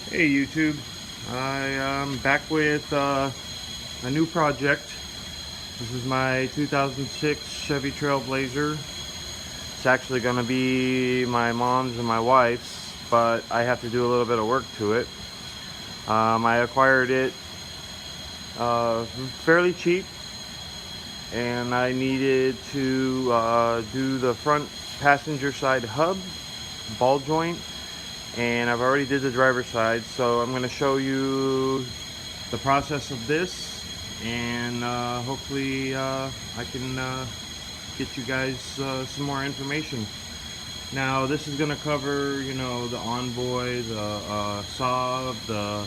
Hey YouTube, I am back with a new project. This is my 2006 Chevy Trailblazer. It's actually going to be my mom's and my wife's, but I have to do a little bit of work to it. I acquired it fairly cheap, and I needed to do the front passenger side hub, ball joint, and I've already did the driver's side, so I'm going to show you the process of this, and hopefully I can get you guys some more information. Now this is going to cover, you know, the Envoy, the Saab, the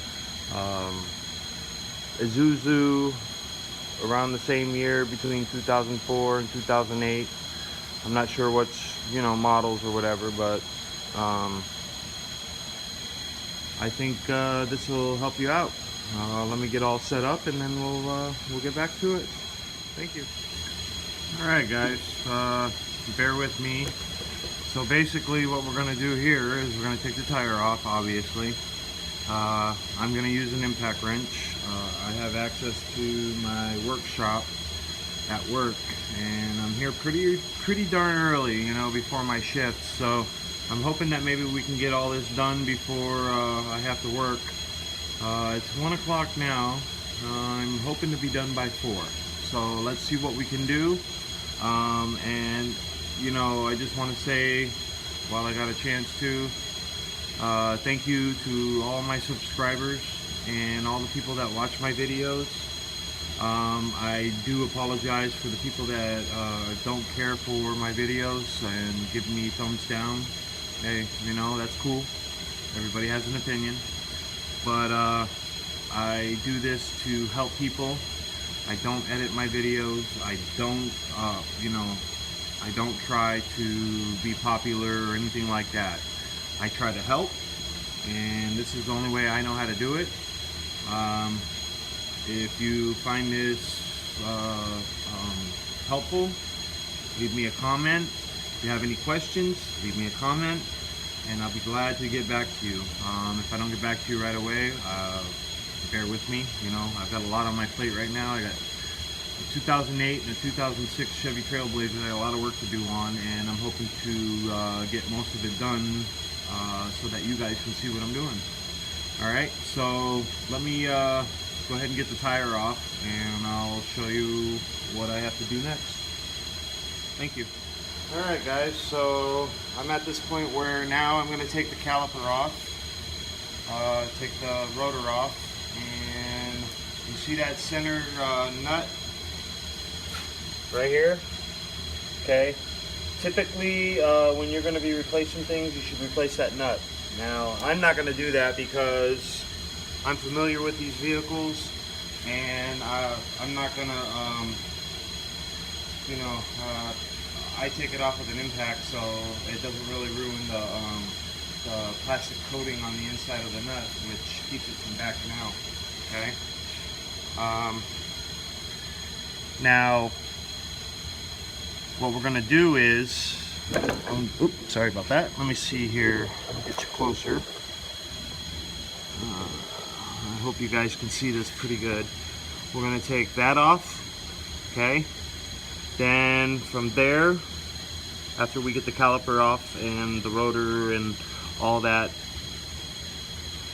Isuzu, around the same year between 2004 and 2008. I'm not sure which, you know, models or whatever, but I think this will help you out. Let me get all set up, and then we'll get back to it. Thank you. All right, guys, bear with me. So basically, what we're going to do here is we're going to take the tire off. Obviously, I'm going to use an impact wrench. I have access to my workshop at work, and I'm here pretty darn early, you know, before my shift. So I'm hoping that maybe we can get all this done before I have to work. It's 1 o'clock now. I'm hoping to be done by 4. So let's see what we can do. And you know, I just want to say, while I got a chance to, thank you to all my subscribers and all the people that watch my videos. I do apologize for the people that don't care for my videos and give me thumbs down. Hey, you know, that's cool. Everybody has an opinion. But I do this to help people. I don't edit my videos. I don't, you know, I don't try to be popular or anything like that. I try to help, and this is the only way I know how to do it. If you find this helpful, leave me a comment. If you have any questions, leave me a comment, and I'll be glad to get back to you. If I don't get back to you right away, bear with me. You know, I've got a lot on my plate right now. I got a 2008 and a 2006 Chevy Trailblazer. I got a lot of work to do on, and I'm hoping to get most of it done so that you guys can see what I'm doing. Alright, so let me go ahead and get the tire off, and I'll show you what I have to do next. Thank you. Alright guys, so I'm at this point where now I'm going to take the caliper off, take the rotor off, and you see that center nut right here? Okay. Typically, when you're going to be replacing things, you should replace that nut. Now, I'm not going to do that because I'm familiar with these vehicles, and I'm not going to, you know, I take it off with an impact, so it doesn't really ruin the plastic coating on the inside of the nut, which keeps it from backing out. Okay. Now, what we're going to do is, oops, sorry about that. Let me see here. Get you closer. I hope you guys can see this pretty good. We're going to take that off. Okay. Then from there, after we get the caliper off and the rotor and all that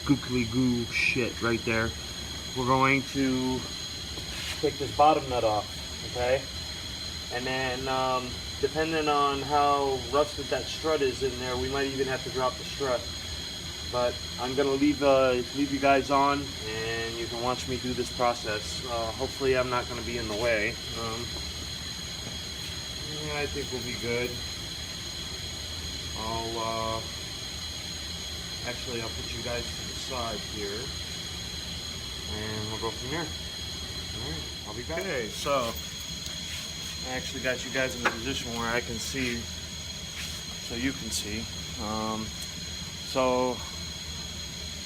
gookly goo shit right there, we're going to take this bottom nut off. Okay. And then, depending on how rusted that strut is in there, we might even have to drop the strut. But I'm gonna leave you guys on, and you can watch me do this process. Hopefully, I'm not gonna be in the way. Yeah, I think we'll be good. Actually, I'll put you guys to the side here, and we'll go from there. All right, I'll be back. Okay, so I actually got you guys in a position where I can see, so you can see. So,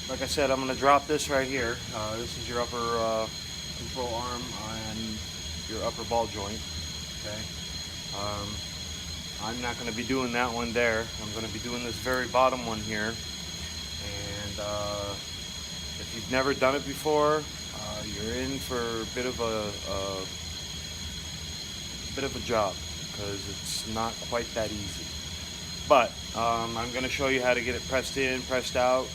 like I said, I'm going to drop this right here. This is your upper control arm and your upper ball joint. Okay. I'm not going to be doing that one there. I'm going to be doing this very bottom one here. And If you've never done it before, you're in for a bit of a job, because it's not quite that easy. But I'm going to show you how to get it pressed in, pressed out.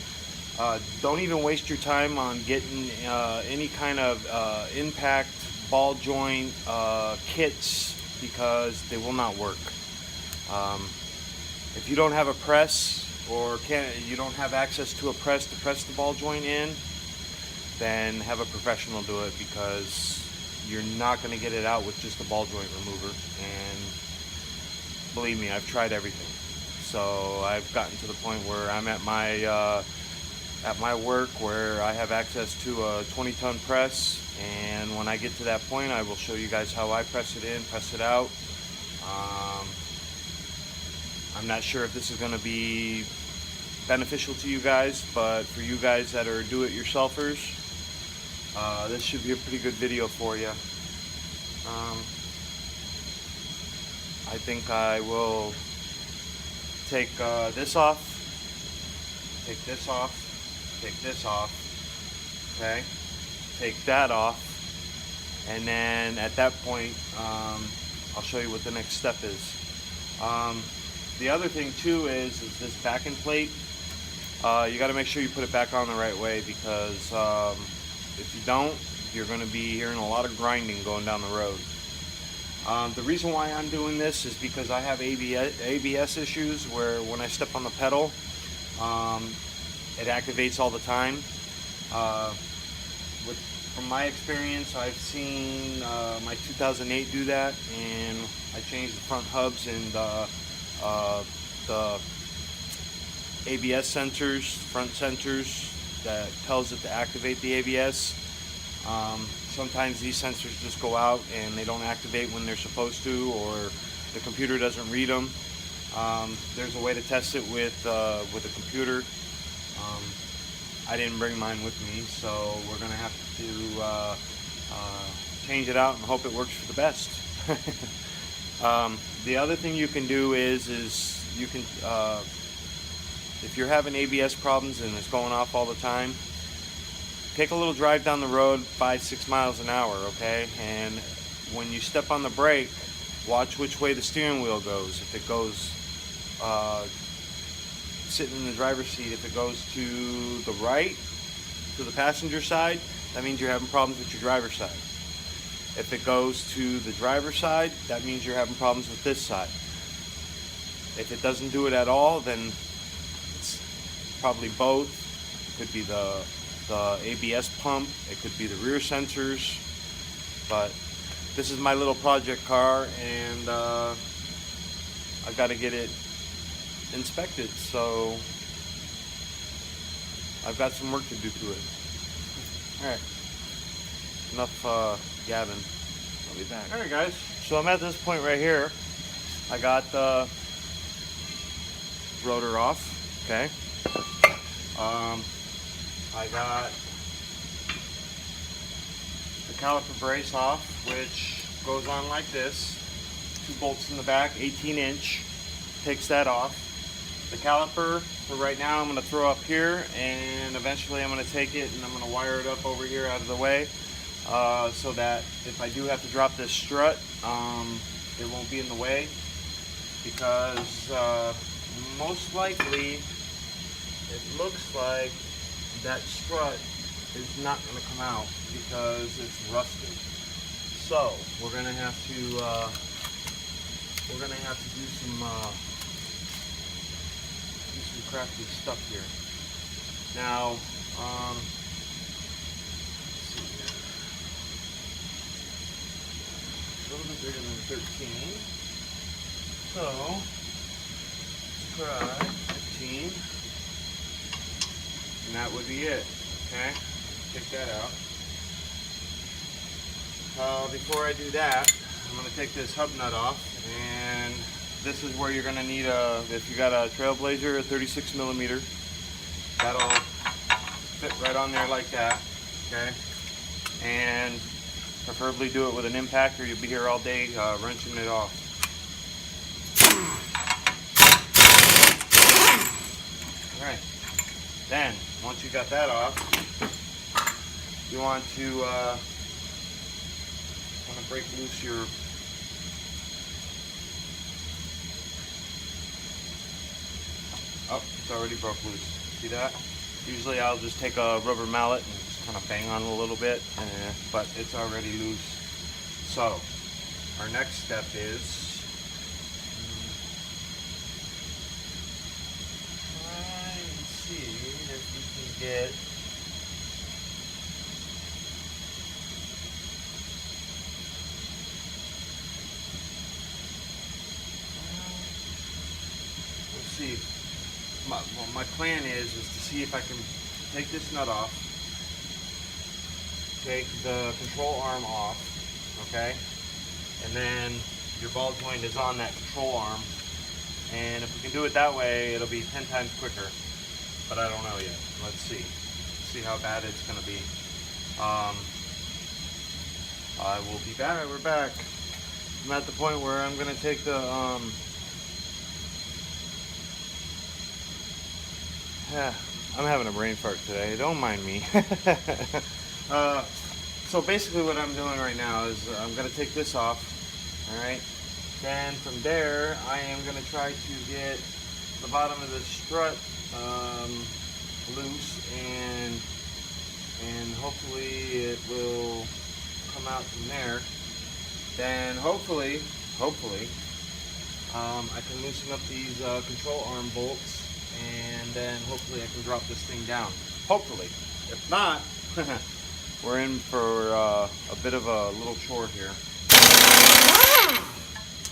Don't even waste your time on getting any kind of impact ball joint kits, because they will not work. If you don't have a press, or you don't have access to a press to press the ball joint in, then have a professional do it, because you're not going to get it out with just a ball joint remover. And believe me, I've tried everything. So I've gotten to the point where I'm at my work where I have access to a 20-ton press, and when I get to that point, I will show you guys how I press it in, press it out. I'm not sure if this is going to be beneficial to you guys, but for you guys that are do-it-yourselfers, this should be a pretty good video for you. I think I will take this off, take this off, take this off, okay, take that off, and then at that point I'll show you what the next step is. The other thing too is this backing plate. You got to make sure you put it back on the right way, because if you don't, you're going to be hearing a lot of grinding going down the road. The reason why I'm doing this is because I have ABS issues, where when I step on the pedal, it activates all the time. From my experience, I've seen my 2008 do that, and I changed the front hubs and the ABS sensors, front sensors that tells it to activate the ABS. Sometimes these sensors just go out and they don't activate when they're supposed to, or the computer doesn't read them. There's a way to test it with a computer. I didn't bring mine with me, so we're going to have to change it out and hope it works for the best. The other thing you can do is you can, if you're having ABS problems and it's going off all the time, take a little drive down the road 5-6 miles an hour, okay? And when you step on the brake, watch which way the steering wheel goes. If it goes sitting in the driver's seat, if it goes to the right, to the passenger side, that means you're having problems with your driver's side. If it goes to the driver's side, that means you're having problems with this side. If it doesn't do it at all, then it's probably both. It could be the ABS pump, it could be the rear sensors. But this is my little project car, and I got to get it inspected, so I've got some work to do to it. Alright, enough gabbing. I'll be back. Alright guys, so I'm at this point right here. I got the rotor off, okay. I got the caliper brace off, which goes on like this. 2 bolts in the back, 18-inch. Takes that off. The caliper, for right now, I'm going to throw up here, and eventually I'm going to take it and I'm going to wire it up over here out of the way, so that if I do have to drop this strut, it won't be in the way, because most likely it looks like that strut is not going to come out because it's rusted. So we're going to have to do some crafty stuff here. Now, let's see here. A little bit bigger than 13. So let's try 15. And that would be it. Okay? Take that out. Before I do that, I'm going to take this hub nut off, and this is where you're going to need if you got a Trailblazer, a 36 millimeter, that'll fit right on there like that, okay? And preferably do it with an impact, or you'll be here all day wrenching it off. Alright, Then, once you got that off, you want to break loose your it's already broke loose. See that? Usually I'll just take a rubber mallet and just kind of bang on it a little bit, but it's already loose. So, our next step is try and see if we can get see. My plan is to see if I can take this nut off, take the control arm off, okay, and then your ball joint is on that control arm, and if we can do it that way, it'll be 10 times quicker, but I don't know yet. Let's see how bad it's going to be. I will be back. We're back. I'm at the point where I'm going to take the I'm having a brain fart today. Don't mind me. So basically what I'm doing right now is I'm going to take this off. Alright. Then from there, I am going to try to get the bottom of the strut loose, and hopefully it will come out from there. Then hopefully, I can loosen up these control arm bolts, and then hopefully I can drop this thing down. Hopefully. If not, we're in for a bit of a little chore here.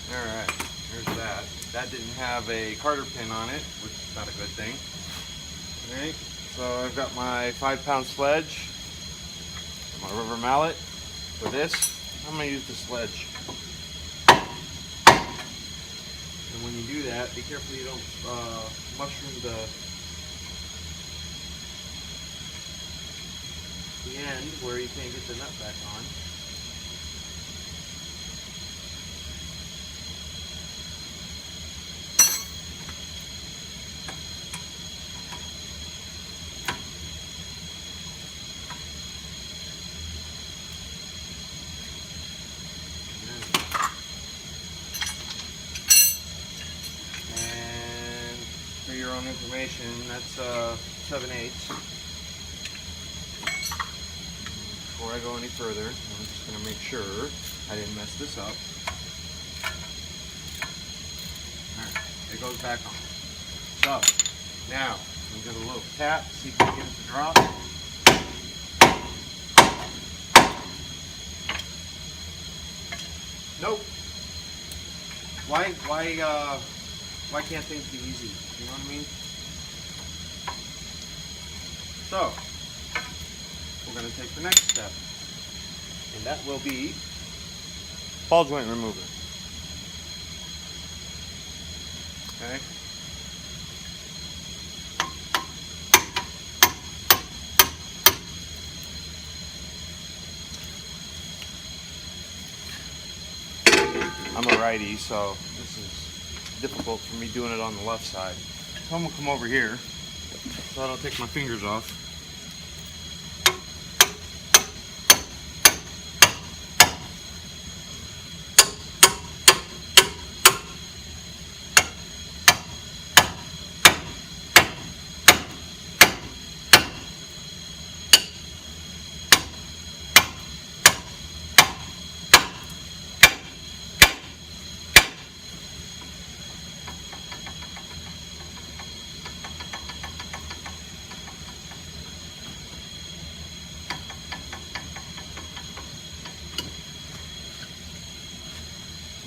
Alright, here's that. That didn't have a Carter pin on it, which is not a good thing. Alright, so I've got my 5-pound sledge, my rubber mallet. For this, I'm going to use the sledge. And when you do that, be careful you don't mushroom the end where you can't get the nut back on. For your own information, that's 7/8. Before I go any further, I'm just going to make sure I didn't mess this up. Alright, it goes back on. So, now, I'm going to do a little tap, see if we can get it to drop. Nope. Why can't things be easy? You know what I mean? So, we're going to take the next step, and that will be ball joint remover. Okay. I'm a righty, so this is difficult for me doing it on the left side. So I'm going to come over here so I don't take my fingers off.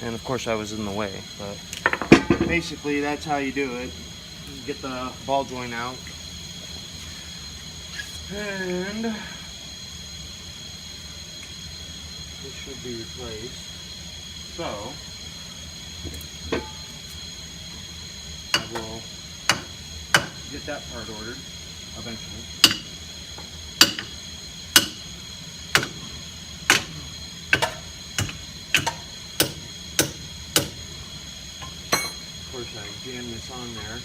And of course I was in the way, but basically that's how you do it. You get the ball joint out, and this should be replaced. So I will get that part ordered eventually. Of course, I jam this on there.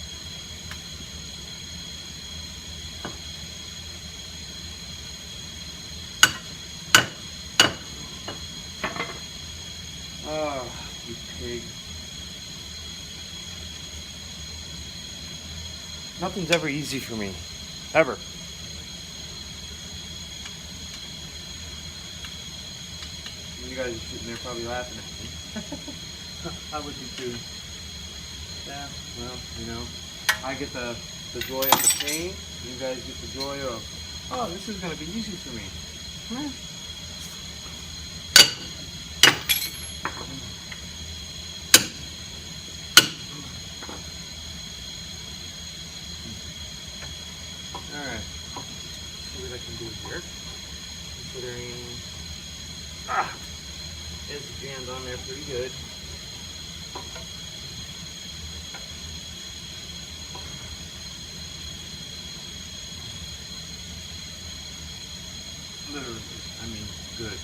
pig. Nothing's ever easy for me. Ever. You guys are sitting there probably laughing at me. I would be too. Yeah, well, you know, I get the joy of the pain. You guys get the joy of, oh, this is going to be easy for me. Alright, see what I can do here. Considering, it's jammed on there pretty good. Literally, I mean, good.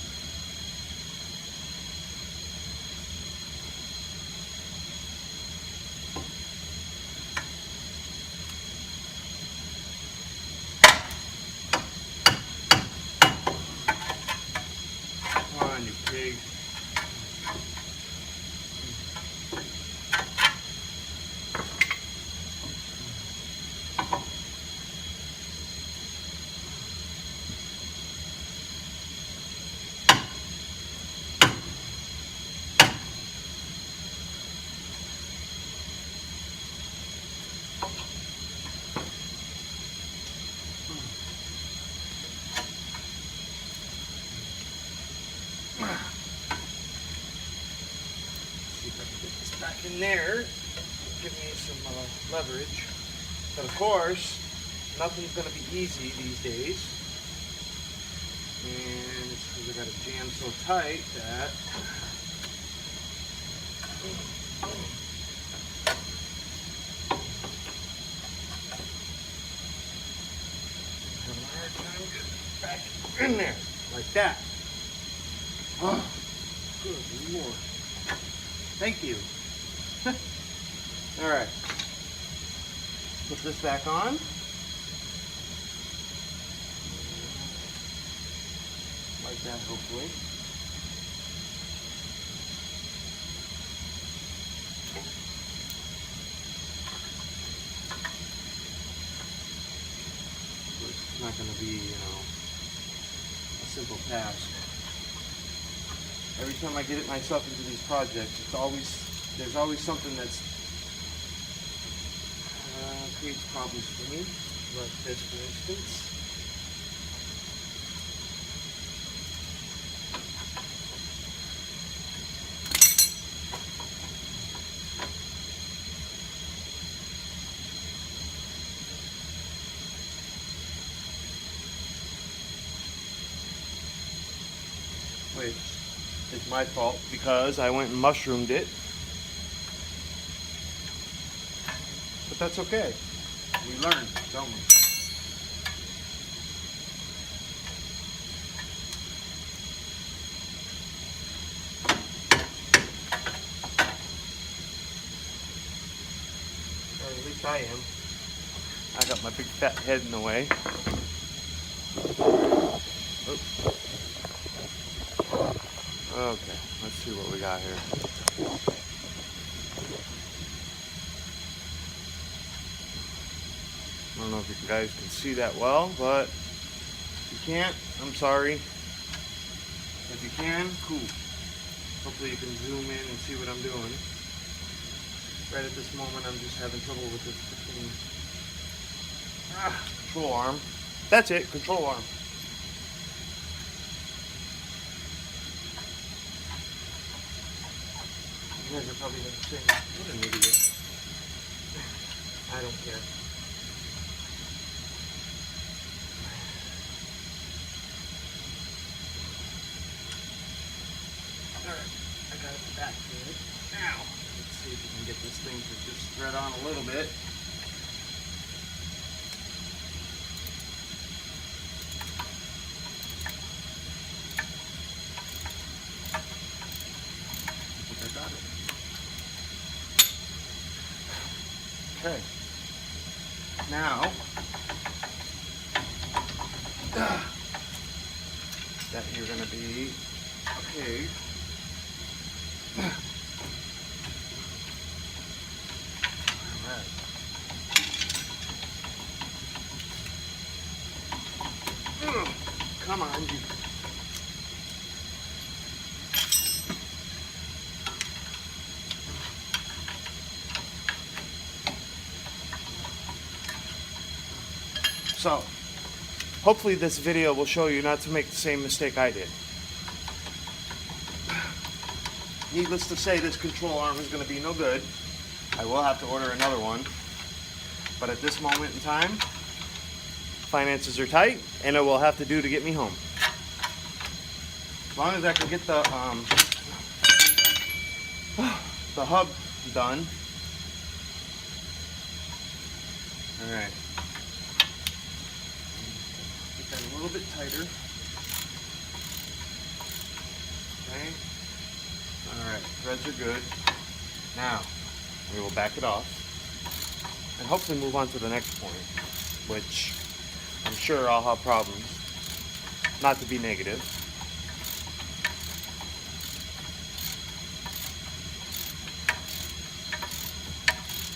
Come on, you pig. See if I can get this back in there. Give me some leverage. But of course, nothing's going to be easy these days. And it's because I got it jammed so tight that I have a hard time getting it back in there like that. Oh, good Lord. Thank you. All right. Put this back on. Like that, hopefully. It's not going to be, you know, a simple task. Every time I get it myself into these projects, there's always something that's creates problems for me, like this, for instance. Which is my fault because I went and mushroomed it. But that's okay. We learn, don't we? Or at least I am. I got my big fat head in the way. Oops. Okay, let's see what we got here. I don't know if you guys can see that well, but if you can't, I'm sorry. If you can, cool. Hopefully you can zoom in and see what I'm doing. Right at this moment, I'm just having trouble with this control arm. That's it, control arm. You guys are probably saying, what an idiot. I don't care. Alright, I got it back here. Now, let's see if we can get this thing to just thread on a little bit. I think I got it. Okay. Now, that you're going to be okay. come on. So, hopefully this video will show you not to make the same mistake I did. Needless to say, this control arm is going to be no good. I will have to order another one. But at this moment in time, finances are tight, and it will have to do to get me home. As long as I can get the hub done. All right. Get that a little bit tighter. Okay. All right. Threads are good. Now we will back it off and hopefully move on to the next point, which I'm sure I'll have problems. Not to be negative.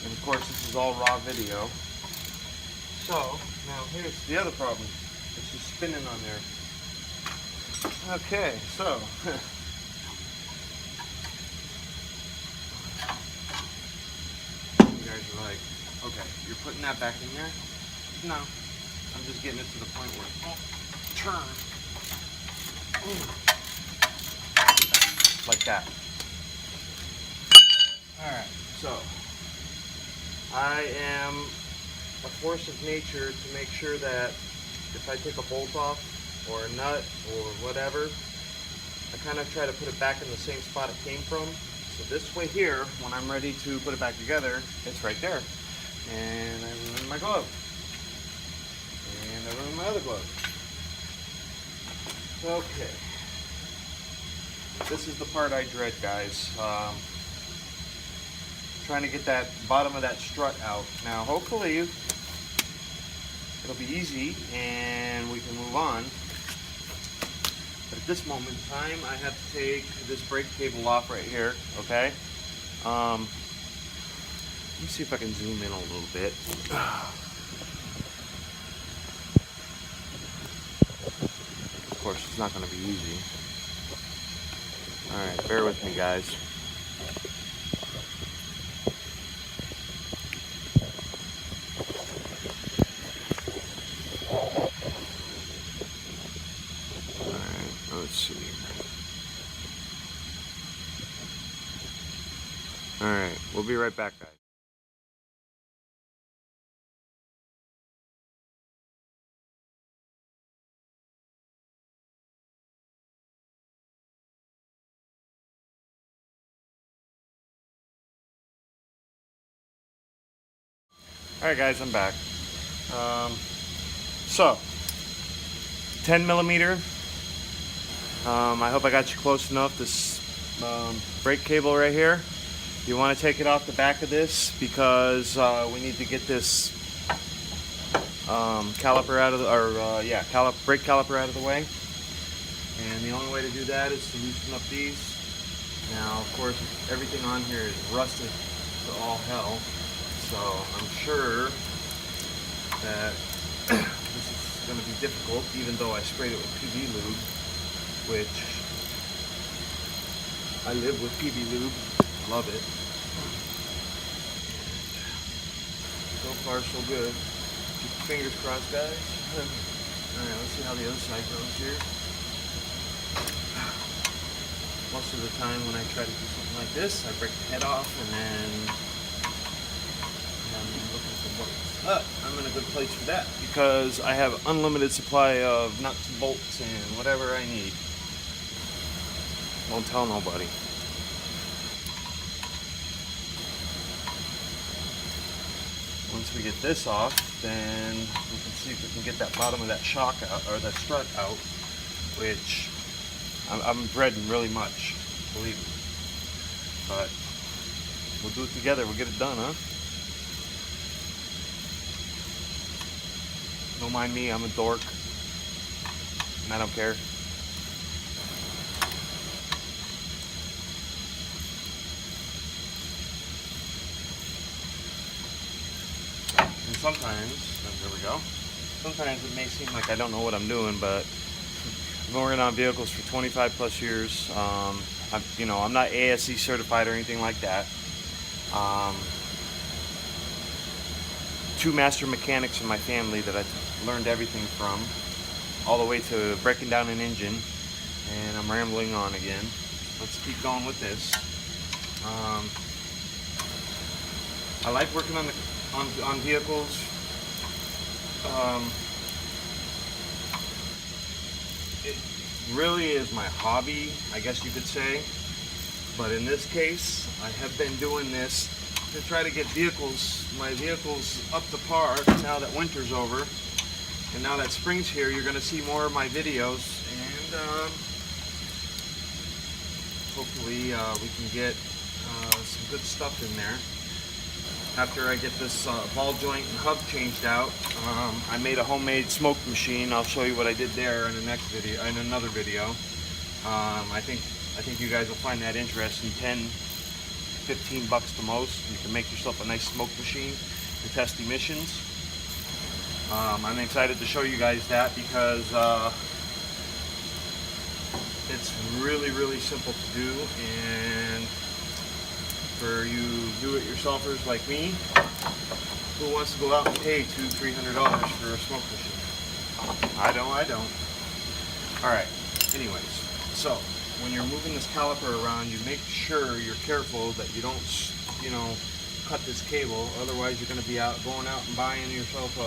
And of course, this is all raw video. So, now here's the other problem. It's just spinning on there. Okay, so. You guys are like, okay, you're putting that back in here? No. I'm just getting it to the point where it won't turn. Like that. Alright, so I am a force of nature to make sure that if I take a bolt off or a nut or whatever, I kind of try to put it back in the same spot it came from. So this way here, when I'm ready to put it back together, it's right there. And I ruined my glove. And I ruined my other glove. Okay. This is the part I dread, guys. Trying to get that bottom of that strut out. Now, hopefully, it'll be easy and we can move on. But at this moment in time, I have to take this brake cable off right here, okay? Let me see if I can zoom in a little bit. Of course, it's not going to be easy. Alright, bear with me, guys. Alright, let's see. Alright, we'll be right back, guys. Alright guys, I'm back. So, 10 millimeter. I hope I got you close enough. This brake cable right here. You want to take it off the back of this because we need to get this caliper out of the, brake caliper out of the way. And the only way to do that is to loosen up these. Now, of course, everything on here is rusted to all hell. So I'm sure that this is going to be difficult, even though I sprayed it with PB lube, which I live with PB lube. Love it. So far, so good. Keep your fingers crossed, guys. Alright, let's see how the other side goes here. Most of the time when I try to do something like this, I break the head off and then I'm looking for bolts. But I'm in a good place for that because I have unlimited supply of nuts, bolts, and whatever I need. Won't tell nobody. Once we get this off, then we can see if we can get that bottom of that shock out, or that strut out, which I'm dreading really much, believe me. But we'll do it together. We'll get it done, huh? Don't mind me, I'm a dork, and I don't care. And sometimes, there we go, sometimes it may seem like I don't know what I'm doing, but been working on vehicles for 25 plus years. I'm not ASE certified or anything like that. Two master mechanics in my family that I learned everything from, all the way to breaking down an engine. And I'm rambling on again. Let's keep going with this. I like working on vehicles. It really is my hobby, I guess you could say. But in this case, I have been doing this to try to get my vehicles up to par now that winter's over. And now that spring's here, you're going to see more of my videos. And hopefully we can get some good stuff in there. After I get this ball joint and hub changed out, I made a homemade smoke machine. I'll show you what I did there in the next video, in another video. I think you guys will find that interesting. 10-15 bucks the most. You can make yourself a nice smoke machine to test emissions. I'm excited to show you guys that because it's really simple to do, and for you do-it-yourselfers like me, who wants to go out and pay $200-300 for a smoke machine? I don't. Alright, anyways, so when you're moving this caliper around, you make sure you're careful that you don't, cut this cable. Otherwise, you're going to be going out and buying yourself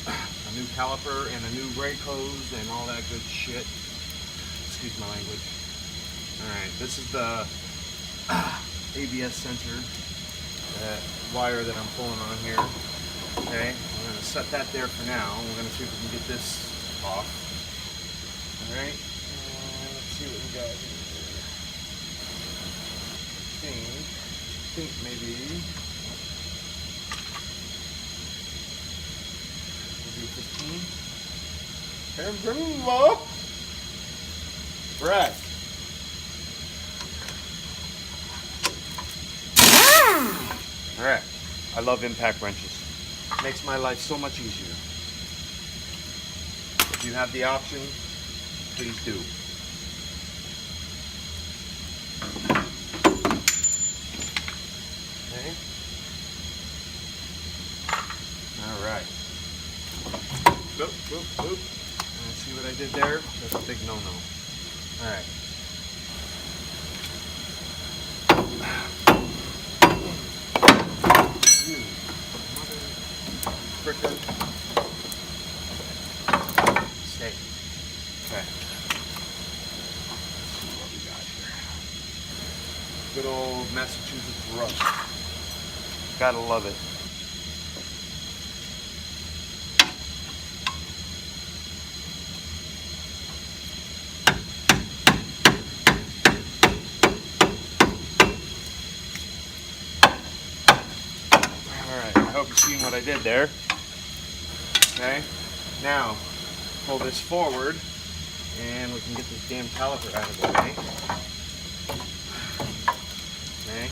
a new caliper and a new brake hose and all that good shit. Excuse my language. Alright, this is the ABS sensor, that wire that I'm pulling on here. Okay, I'm going to set that there for now. We're going to see if we can get this off. Alright, let's see what we got here. I think maybe we'll do 15. And bring them up. Right. Alright, I love impact wrenches. Makes my life so much easier. If you have the option, please do. Okay. Alright. Oop. See what I did there? That's a big no-no. Alright. Frickin'. Stay. Okay. Let's see what we got here. Good old Massachusetts rust. Gotta love it. Alright, I hope you're seeing what I did there. Okay, now pull this forward and we can get this damn caliper out of the way. Okay,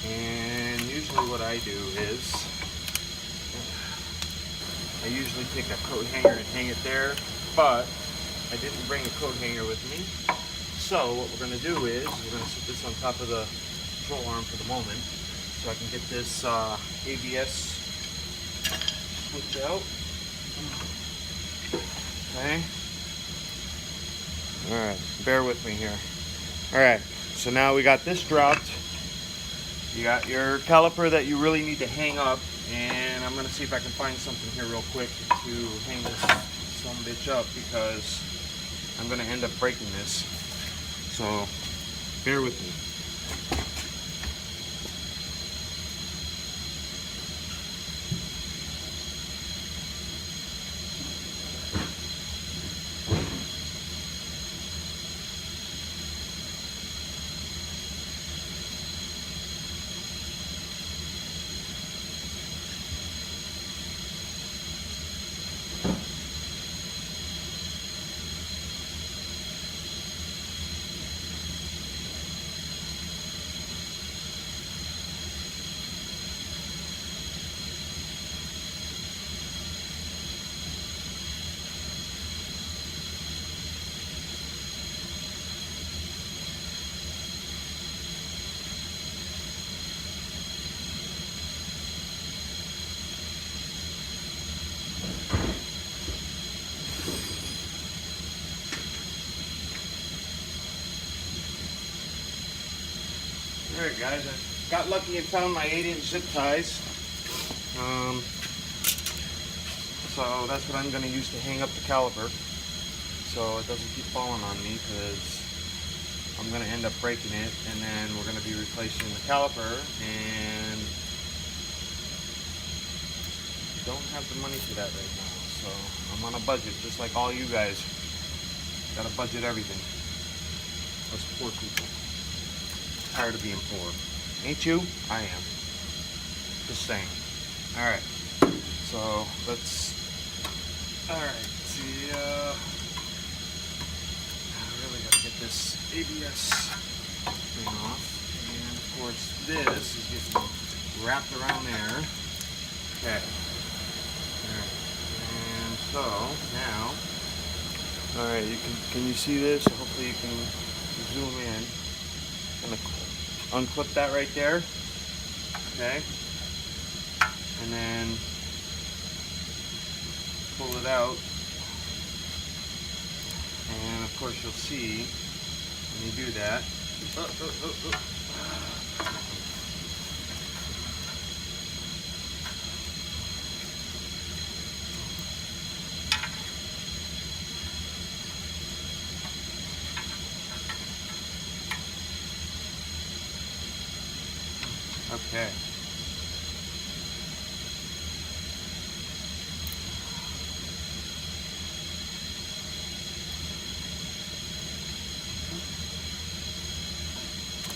and usually what I do is I usually take a coat hanger and hang it there, but I didn't bring a coat hanger with me. So what we're going to do is we're going to set this on top of the control arm for the moment so I can get this ABS switch out. Okay. Alright, bear with me here. Alright, so now we got this dropped. You got your caliper that you really need to hang up, and I'm going to see if I can find something here real quick to hang this sumbitch up because I'm going to end up breaking this. So, bear with me. Alright guys, I got lucky and found my 8-inch zip ties. So that's what I'm going to use to hang up the caliper so it doesn't keep falling on me, because I'm going to end up breaking it, and then we're going to be replacing the caliper, and don't have the money for that right now. So I'm on a budget, just like all you guys. Got to budget everything. Us poor people. Tired of being poor. Ain't you? I am. Just saying. Alright. So let's... Alright. See, I really got to get this ABS thing off. And of course this is getting wrapped around there. Okay. Alright. And so now... Alright, can you see this? Hopefully you can zoom in. I'm gonna unclip that right there. Okay. And then pull it out. And of course you'll see when you do that. Okay.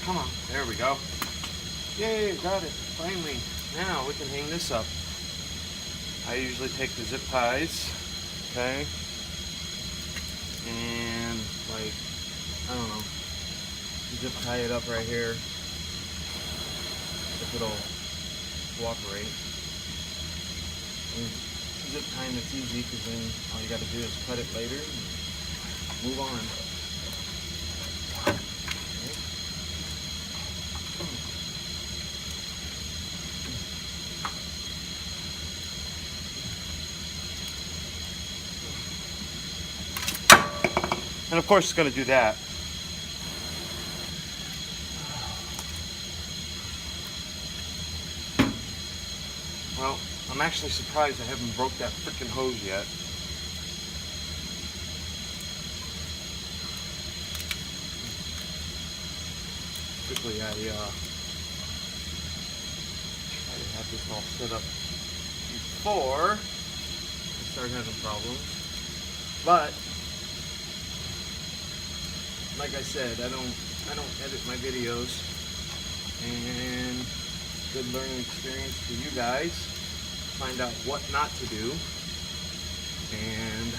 Come on, there we go. Yay, got it, finally. Now we can hang this up. I usually take the zip ties, okay, and like, I don't know, zip tie it up right here. If it'll cooperate. And zip tying it's easy, because then all you got to do is cut it later and move on. Okay. And of course it's going to do that. Well, I'm actually surprised I haven't broke that frickin' hose yet. Quickly, I try to have this all set up before I start having problems. But like I said, I don't edit my videos, and good learning experience for you guys. Find out what not to do, and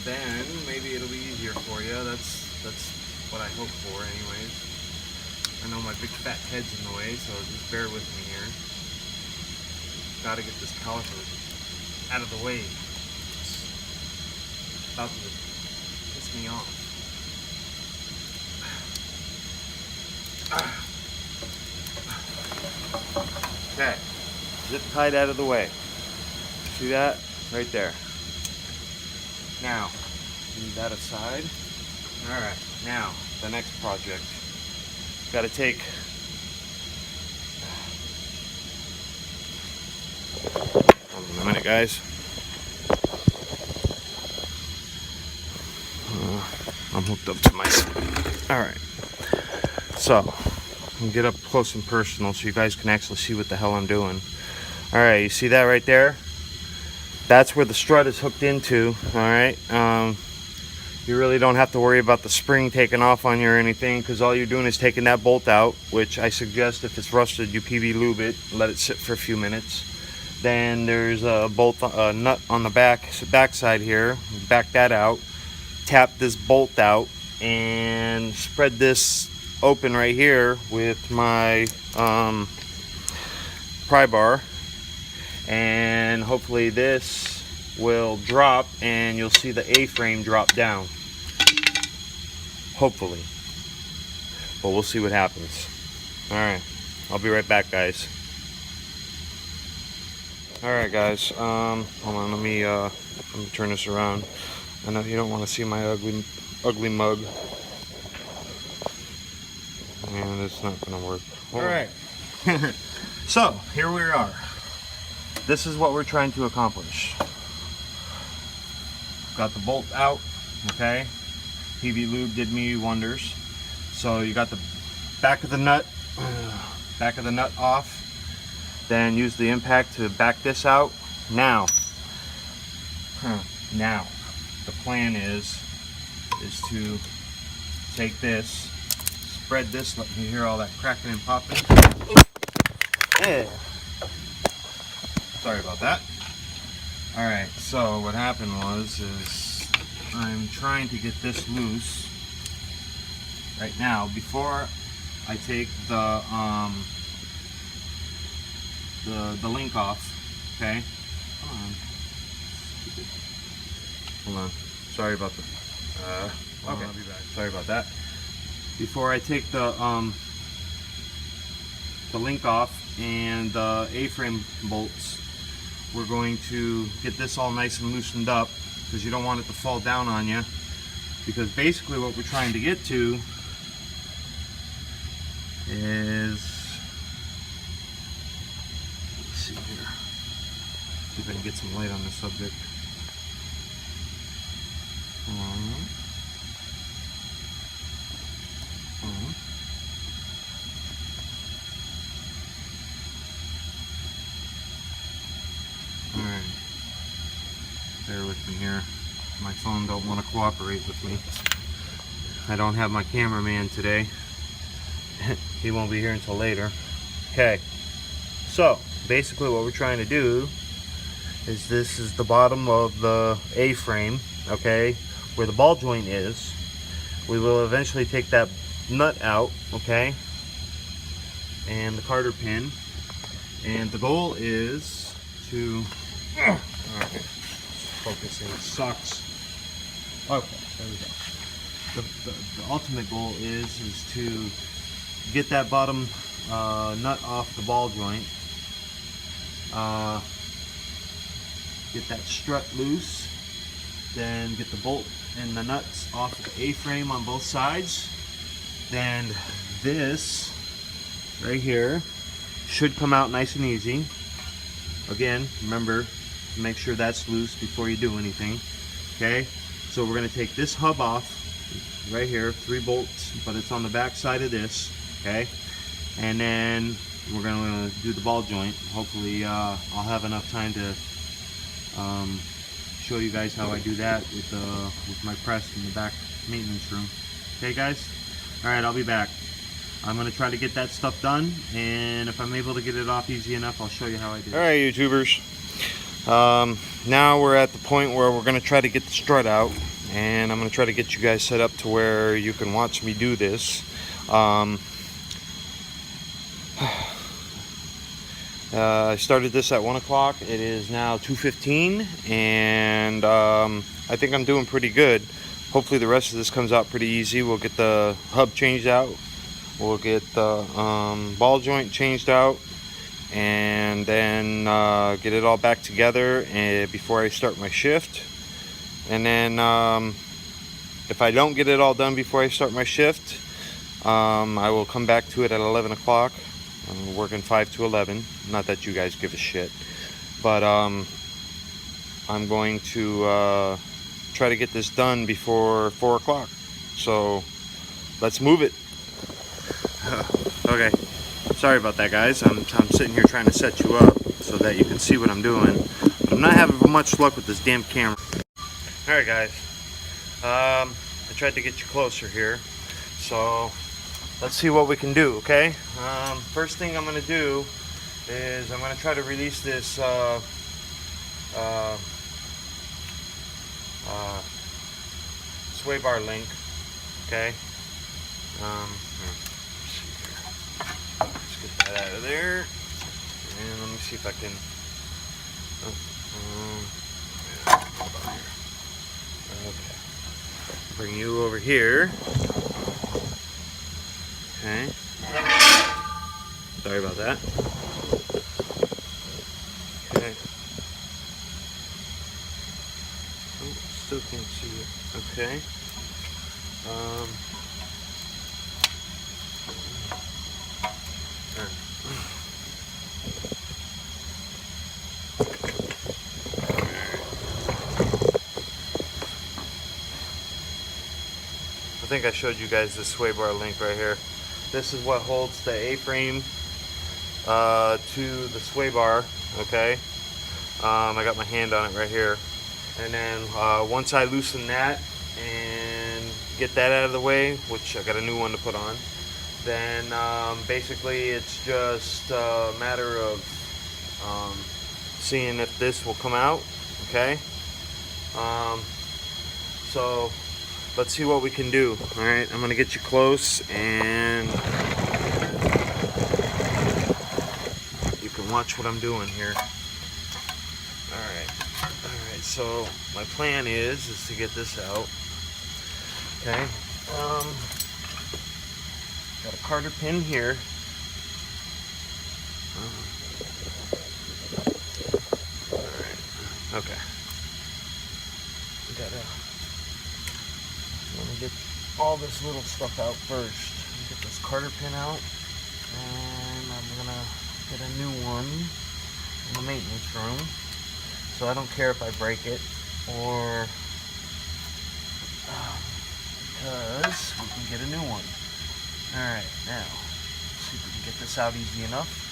then maybe it'll be easier for you. That's what I hope for, anyways. I know my big fat head's in the way, so just bear with me here. Got to get this caliper out of the way. It's about to piss me off. Okay, zip tied out of the way. See that? Right there. Now, move that aside. Alright, now, the next project. Got to take... Hold on a minute, guys. I'm hooked up to my... Alright. So, I'll get up close and personal so you guys can actually see what the hell I'm doing. Alright, you see that right there? That's where the strut is hooked into, alright? You really don't have to worry about the spring taking off on you or anything, because all you're doing is taking that bolt out, which I suggest if it's rusted, you PV lube it, let it sit for a few minutes. Then there's a bolt, nut on the back side here. Back that out. Tap this bolt out and spread this open right here with my pry bar, and hopefully this will drop and you'll see the A-frame drop down. Hopefully. But we'll see what happens. Alright, I'll be right back, guys. Alright guys, hold on, let me turn this around. I know you don't want to see my ugly mug. and it's not gonna work. All right. So here we are. This is what we're trying to accomplish. Got the bolt out, okay? PV Lube did me wonders. So you got the back of the nut off. Then use the impact to back this out. Now the plan is to take this, spread this. Let me hear all that cracking and popping. Yeah. Sorry about that. All right. So what happened is I'm trying to get this loose right now before I take the link off. Okay. Come on. Hold on. Sorry about the. Okay. I'll be back. Sorry about that. Before I take the link off and the A-frame bolts, we're going to get this all nice and loosened up because you don't want it to fall down on you. Because basically what we're trying to get to is, let's see here, see if I can get some light on this subject. Alright, bear with me here. My phone don't want to cooperate with me. I don't have my cameraman today. He won't be here until later. Okay, so basically what we're trying to do is, this is the bottom of the A-frame, okay, where the ball joint is. We will eventually take that nut out, okay, and the Carter pin, and the goal is to okay, focusing sucks. Okay, there we go. The ultimate goal is to get that bottom nut off the ball joint, get that strut loose, then get the bolt and the nuts off the A-frame on both sides. Then this right here should come out nice and easy. Again, remember to make sure that's loose before you do anything. Okay, so we're going to take this hub off right here, 3 bolts, but it's on the back side of this. Okay, and then we're going to do the ball joint. Hopefully I'll have enough time to show you guys how I do that with my press in the back maintenance room. Okay guys, all right, I'll be back. I'm going to try to get that stuff done, and if I'm able to get it off easy enough, I'll show you how I do it. All right, YouTubers, now we're at the point where we're going to try to get the strut out, and I'm going to try to get you guys set up to where you can watch me do this. I started this at 1 o'clock. It is now 2:15, and I think I'm doing pretty good. Hopefully the rest of this comes out pretty easy. We'll get the hub changed out, we'll get the ball joint changed out, and then get it all back together before I start my shift. And then if I don't get it all done before I start my shift, I will come back to it at 11 o'clock. I'm working 5 to 11. Not that you guys give a shit, but I'm going to try to get this done before 4 o'clock. So let's move it. Okay, sorry about that, guys. I'm sitting here trying to set you up so that you can see what I'm doing, but I'm not having much luck with this damn camera. All right, guys. I tried to get you closer here, so let's see what we can do. Okay. First thing I'm going to do is I'm going to try to release this sway bar link. Okay. Let's get that out of there, and let me see if I can. Okay. Bring you over here. Okay. Sorry about that. Okay. Oh, still can't see it. Okay. I think I showed you guys this sway bar link right here. This is what holds the A-frame to the sway bar, okay? I got my hand on it right here. And then once I loosen that and get that out of the way, which I got a new one to put on, then basically it's just a matter of seeing if this will come out, okay? So let's see what we can do. All right, I'm gonna get you close and you can watch what I'm doing here. All right, so my plan is to get this out, okay? Got a Carter pin here. Alright, okay. Let me get all this little stuff out first. Get this Carter pin out, and I'm gonna get a new one in the maintenance room. So I don't care if I break it or because we can get a new one. Alright, now, let's see if we can get this out easy enough.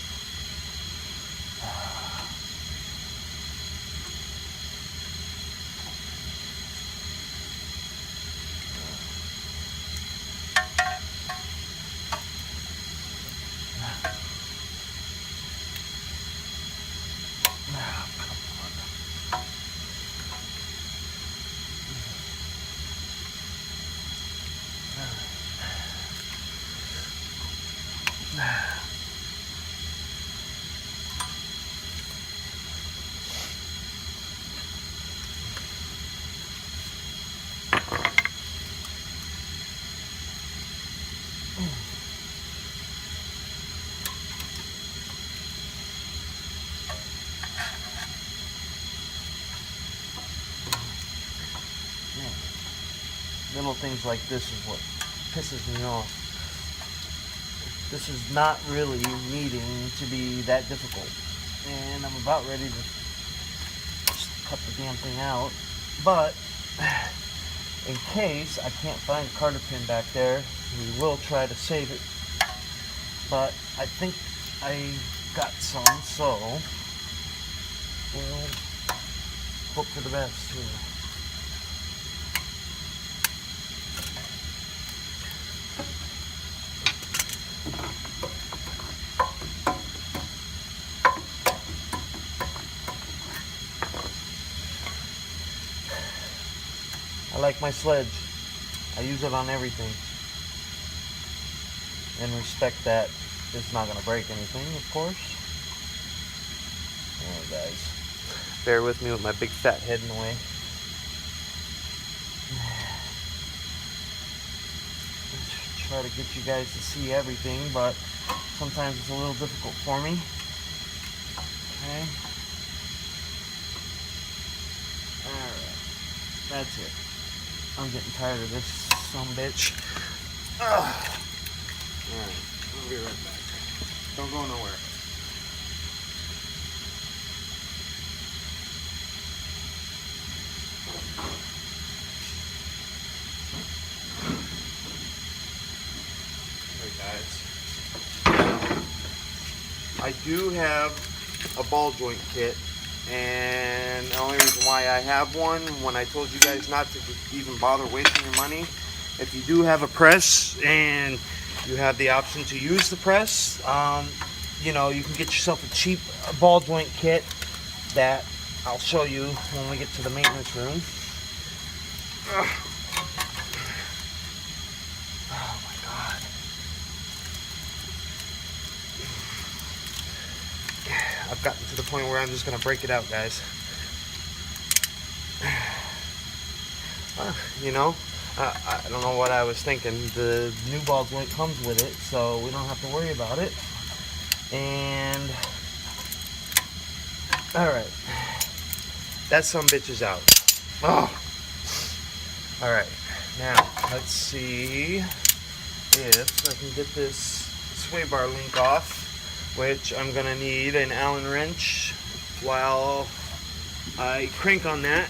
Little things like this is what pisses me off. This is not really needing to be that difficult. And I'm about ready to just cut the damn thing out. But in case I can't find a Carter pin back there, we will try to save it. But I think I got some, so we'll hope for the best here. I like my sledge. I use it on everything. And respect that it's not going to break anything, of course. Alright guys, bear with me with my big fat head in the way. Try to get you guys to see everything, but sometimes it's a little difficult for me. Okay. Alright, that's it. I'm getting tired of this sumbitch. Alright, I'll be right back. Don't go nowhere. Hey guys. I do have a ball joint kit. And the only reason why I have one, when I told you guys not to even bother wasting your money, if you do have a press and you have the option to use the press, you know, you can get yourself a cheap ball joint kit that I'll show you when we get to the maintenance room. Oh my God. I've gotten to the point where I'm just going to break it out, guys. You know, I don't know what I was thinking. The new ball joint comes with it, so we don't have to worry about it. And, alright. That sumbitch is out. Oh! Alright, now, let's see if I can get this sway bar link off, which I'm going to need an Allen wrench while I crank on that.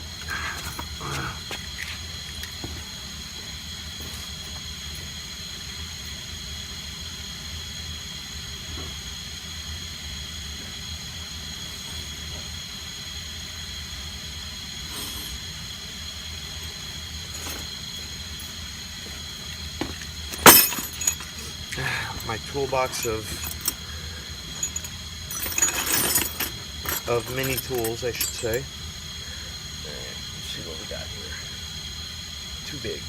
my toolbox of mini tools, I should say. Alright, let's see what we got here. Too big.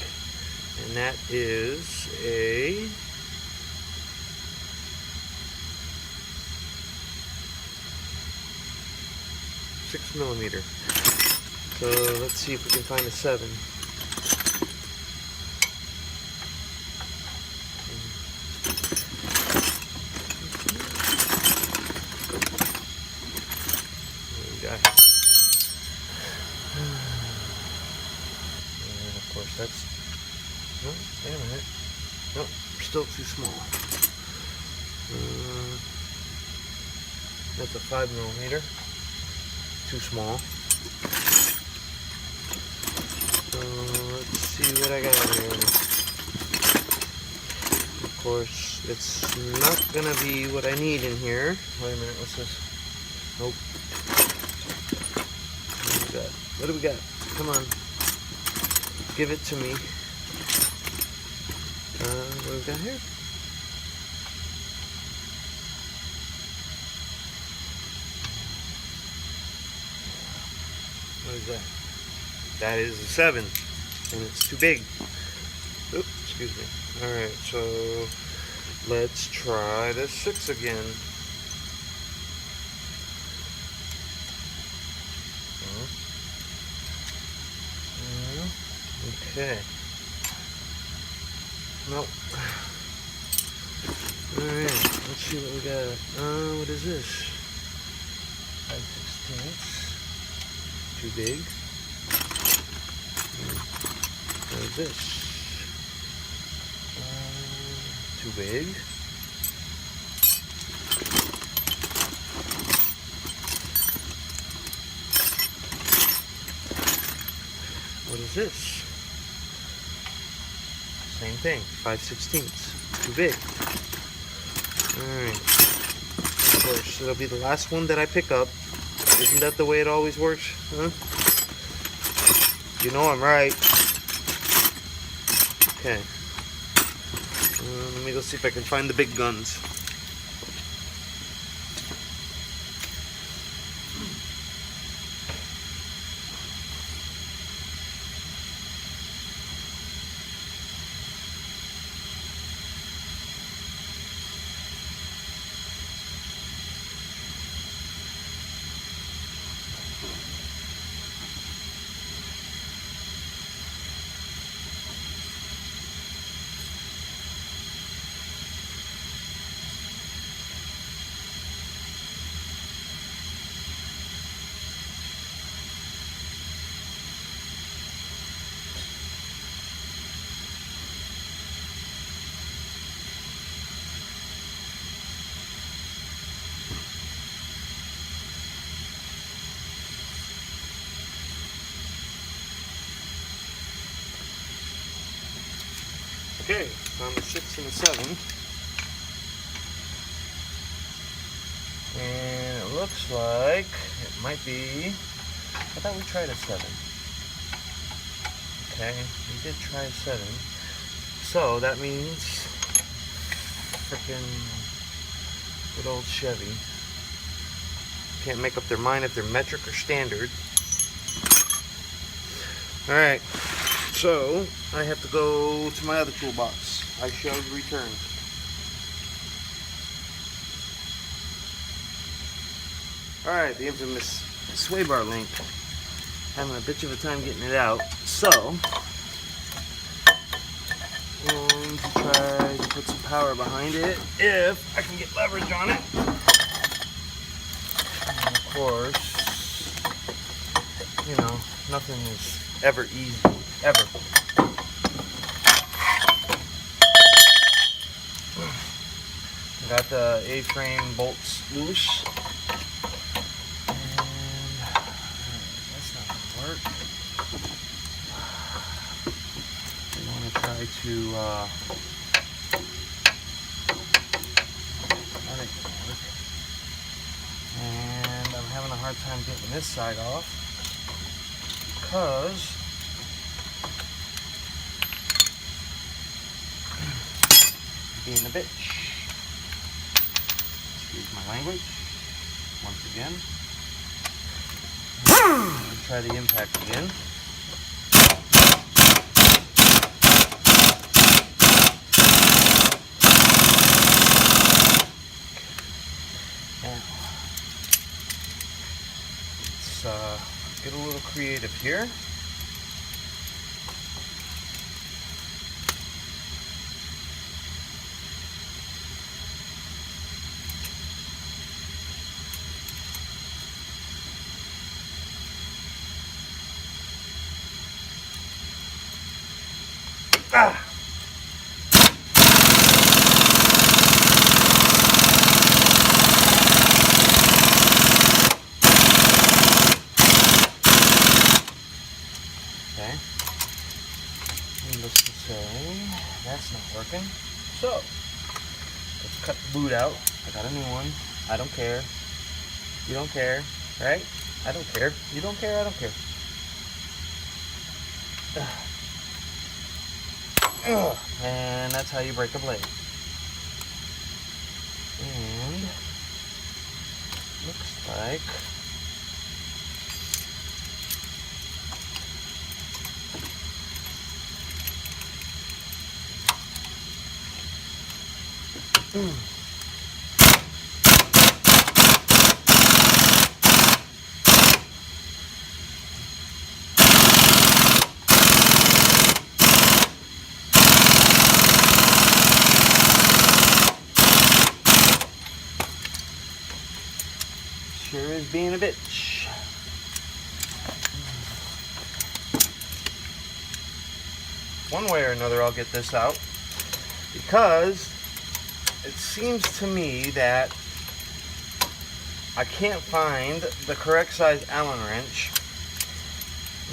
And that is a 6mm. So let's see if we can find a 7. And of course that's, no, wait a minute, nope, still too small. That's a 5mm, too small. So let's see what I got here. Of course, it's not gonna be what I need in here. Wait a minute, what's this? Nope. What do we got? Come on. Give it to me. What do we got here? What is that? That is a 7. And it's too big. Oops, excuse me. Alright, so let's try the 6 again. Okay. Nope. Alright, let's see what we got. What is this? 5/16. Too big. What is this? Too big. What is this? Same thing, 5/16. Too big. Alright. Of course, it'll be the last one that I pick up. Isn't that the way it always works? Huh? You know I'm right. Okay. Let me go see if I can find the big guns. Okay, found the 6 and the 7. And it looks like it might be, I thought we tried a 7. Okay, we did try a 7. So that means frickin' good old Chevy can't make up their mind if they're metric or standard. Alright. So, I have to go to my other toolbox. I shall return. Alright, the infamous sway bar link. Having a bitch of a time getting it out. So, I'm going to try to put some power behind it if I can get leverage on it. And of course, you know, nothing is ever easy. Ever. Got the A-frame bolts loose. And that's not going to work. I want to try to that ain't going to work. And I'm having a hard time getting this side off because being a bitch. excuse my language, once again. Try the impact again. Now, let's get a little creative here. Ah. Okay. Needless to say, that's not working. So, let's cut the boot out. I got a new one. I don't care. You don't care, right? I don't care. You don't care, I don't care. And that's how you break a blade. And looks like sure is being a bitch. One way or another I'll get this out, because it seems to me that I can't find the correct size Allen wrench.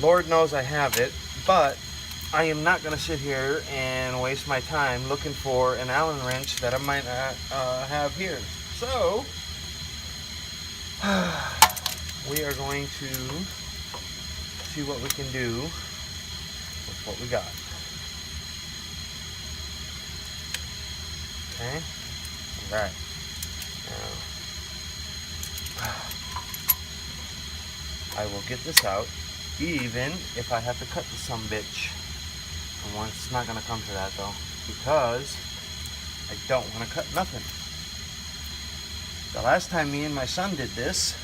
Lord knows I have it, but I am not going to sit here and waste my time looking for an Allen wrench that I might not have here. So we are going to see what we can do with what we got. Okay. All right. Now, I will get this out, even if I have to cut the sumbitch. And it's not going to come to that though, because I don't want to cut nothing. The last time me and my son did this,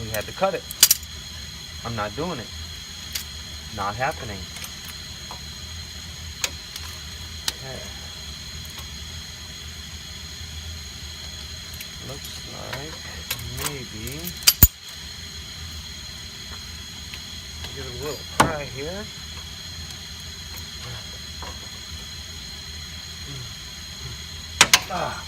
we had to cut it. I'm not doing it. Not happening. Okay. Looks like maybe give it a little pry here. Ah.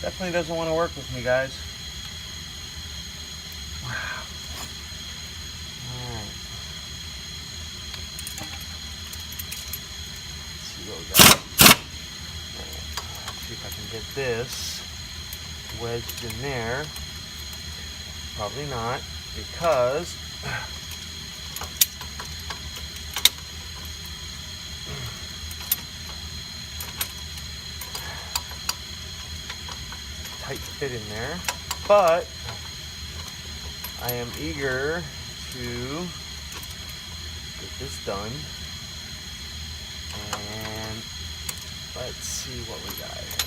Definitely doesn't want to work with me, guys. Wow. Alright. Let's see what we got. Let's see if I can get this wedged in there. Probably not, because tight fit in there, but I am eager to get this done, and let's see what we got here.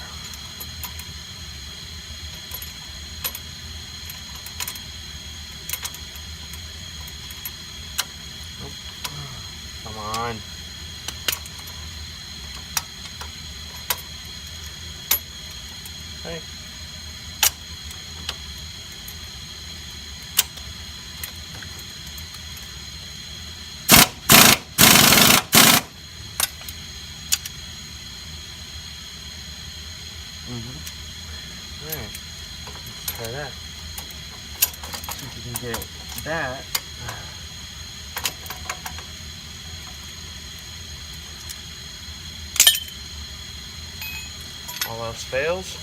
Oh, come on. Hey. try that. See if we can get that. All else fails.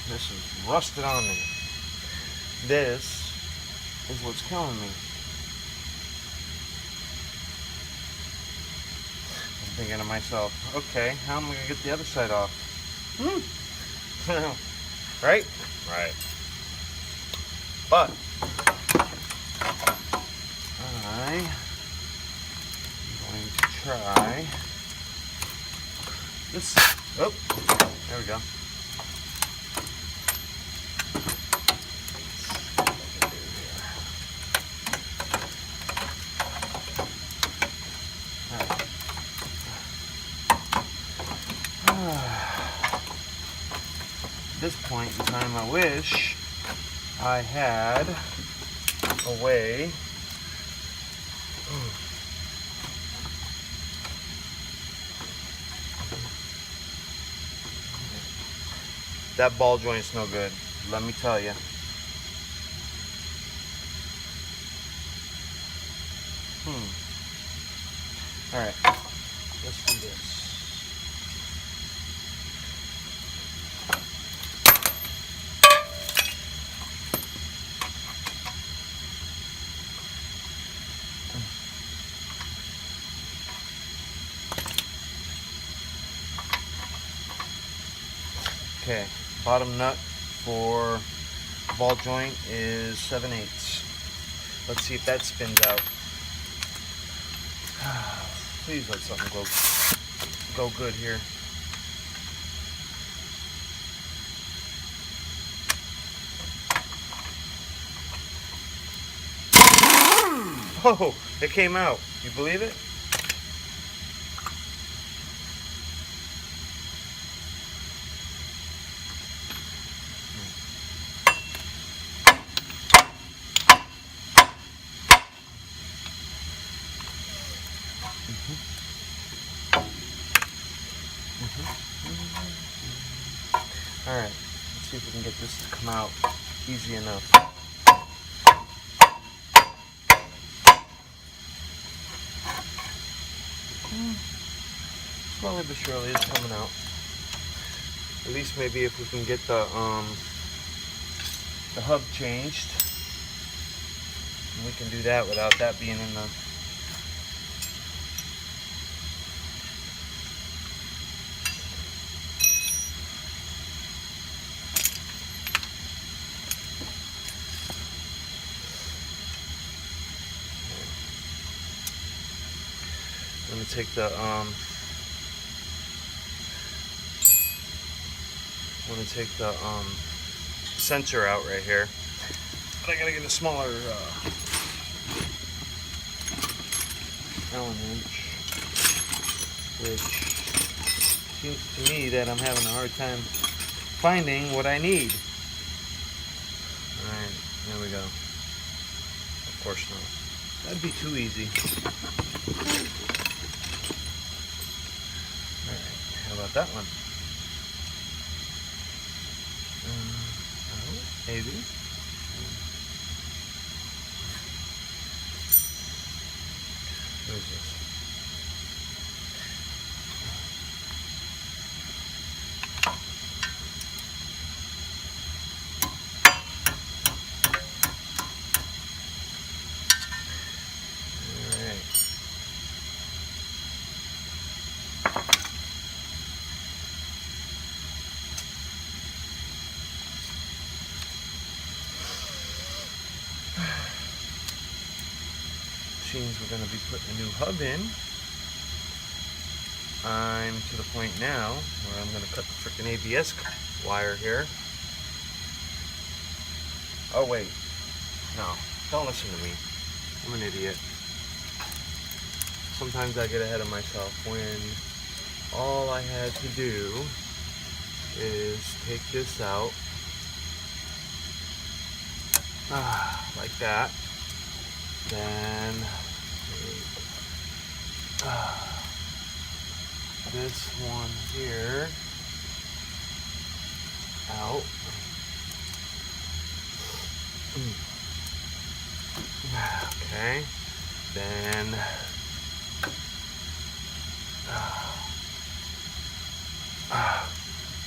This is rusted on me. This is what's killing me. I'm thinking to myself, okay, how am I going to get the other side off? Right? Right. But I'm going to try this. Oh, there we go. At this point in time, I wish I had a way that ball joint's no good, let me tell you. Alright, let's do this. Okay, bottom nut for ball joint is 7/8. Let's see if that spins out. Please let something go good here. Oh, it came out. You believe it? Alright, let's see if we can get this to come out easy enough. Slowly but surely it's coming out. At least maybe if we can get the hub changed. And we can do that without that being in the I'm gonna take the sensor out right here, but I gotta get a smaller Allen wrench, which seems to me that I'm having a hard time finding what I need. Alright, there we go. Of course not. That'd be too easy. Alright, how about that one? Maybe. What is this? Means we're going to be putting a new hub in. I'm to the point now where I'm going to cut the frickin' ABS wire here. Oh wait, no, don't listen to me. I'm an idiot. sometimes I get ahead of myself when all I had to do is take this out, like that, then this one here out. Okay, then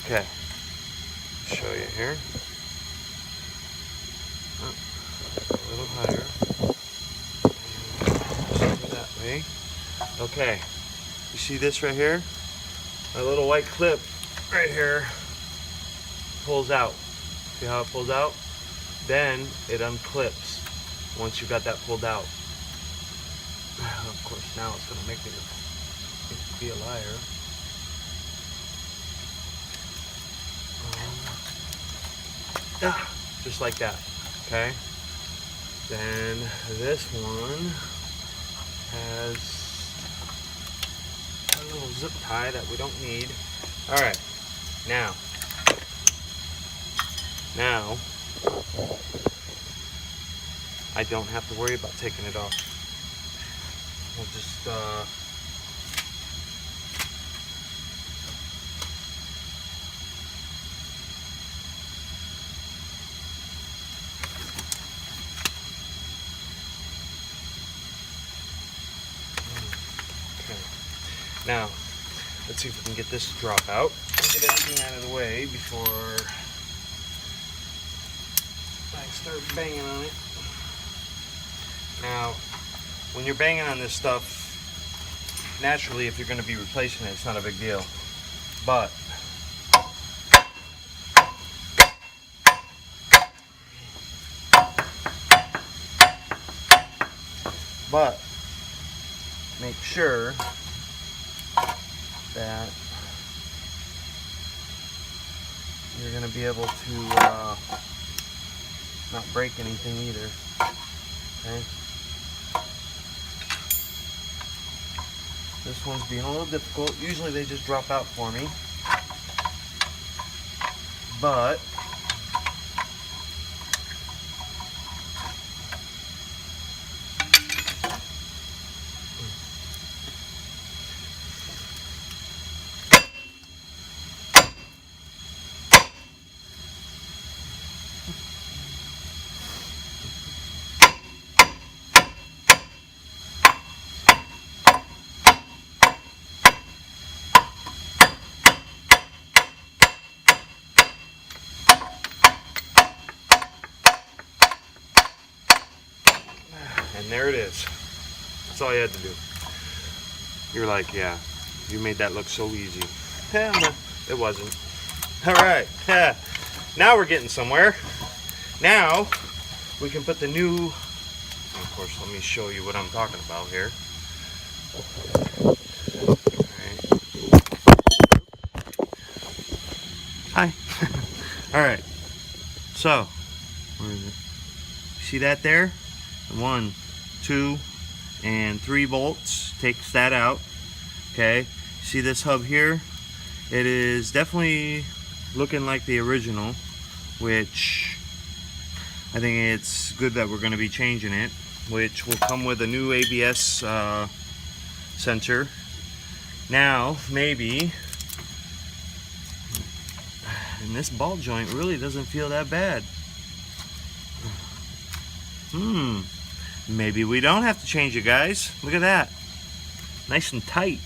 okay, show you here. A little higher. That way. Okay, you see this right here? A little white clip right here pulls out. See how it pulls out? Then it unclips once you got that pulled out. Of course, now it's going to make me be a liar. Just like that. Okay. Then this one has a little zip tie that we don't need. All right. Now, I don't have to worry about taking it off. We'll just okay. Now, let's see if we can get this to drop out. Get everything out of the way before I start banging on it. Now, when you're banging on this stuff, naturally, if you're going to be replacing it, it's not a big deal. But make sure that you're going to be able to not break anything either. Okay. This one's being a little difficult. Usually they just drop out for me. But and there it is. That's all you had to do. You're like, yeah, you made that look so easy. Yeah, no, it wasn't. All right, now we're getting somewhere. Now we can put the new, of course, let me show you what I'm talking about here. Hi. All right, so where is it? See that there? 1, 2, and 3 bolts. Takes that out. Okay, see this hub here? It is definitely looking like the original, which I think it's good that we're going to be changing it, which will come with a new ABS sensor. Now maybe, and this ball joint really doesn't feel that bad. Maybe we don't have to change it, guys. Look at that. Nice and tight.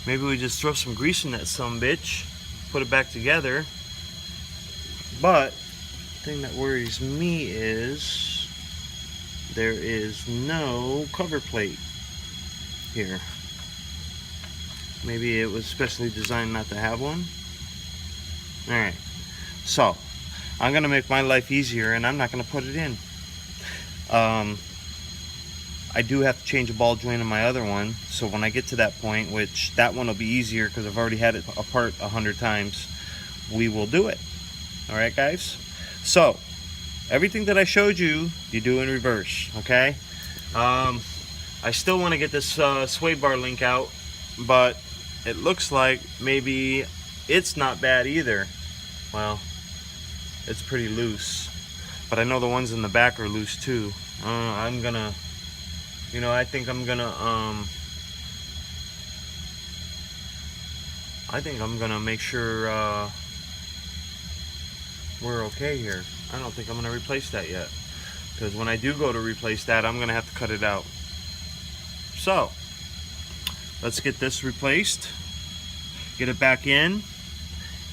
Maybe we just throw some grease in that sumbitch, put it back together. But the thing that worries me is there is no cover plate here. Maybe it was specially designed not to have one. Alright, so I'm gonna make my life easier and I'm not gonna put it in. I do have to change a ball joint in my other one, so when I get to that point, which that one will be easier because I've already had it apart 100 times, we will do it. Alright guys, so everything that I showed you, you do in reverse. Okay, I still want to get this sway bar link out, but it looks like maybe it's not bad either. Well, it's pretty loose, but I know the ones in the back are loose too. I'm gonna, I think I'm gonna make sure we're okay here. I don't think I'm gonna replace that yet, because when I do go to replace that, I'm gonna have to cut it out. So let's get this replaced, get it back in,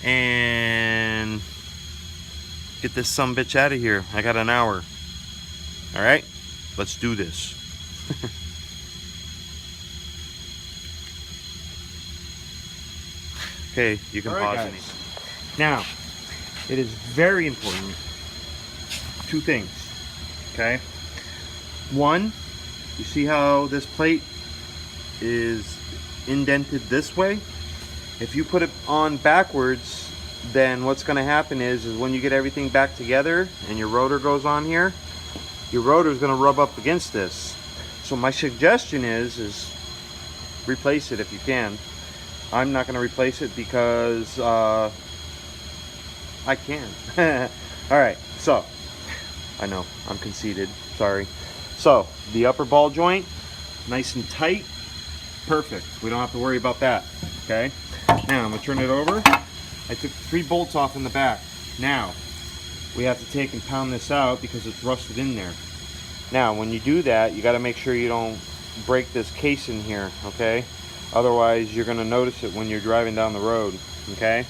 and get this sumbitch out of here. I got an hour. All right, let's do this. Okay, you can pause it. Now, it is very important. Two things. Okay. One, you see how this plate is indented this way? If you put it on backwards, then what's going to happen is when you get everything back together and your rotor goes on here, your rotor is going to rub up against this. So my suggestion is replace it if you can. I'm not going to replace it because I can. All right, so I know I'm conceited, sorry. So the upper ball joint, nice and tight, perfect. We don't have to worry about that. Okay, now I'm gonna turn it over. I took 3 bolts off in the back. Now we have to take and pound this out because it's rusted in there. Now when you do that, you got to make sure you don't break this case in here, okay? Otherwise you're gonna notice it when you're driving down the road. Okay,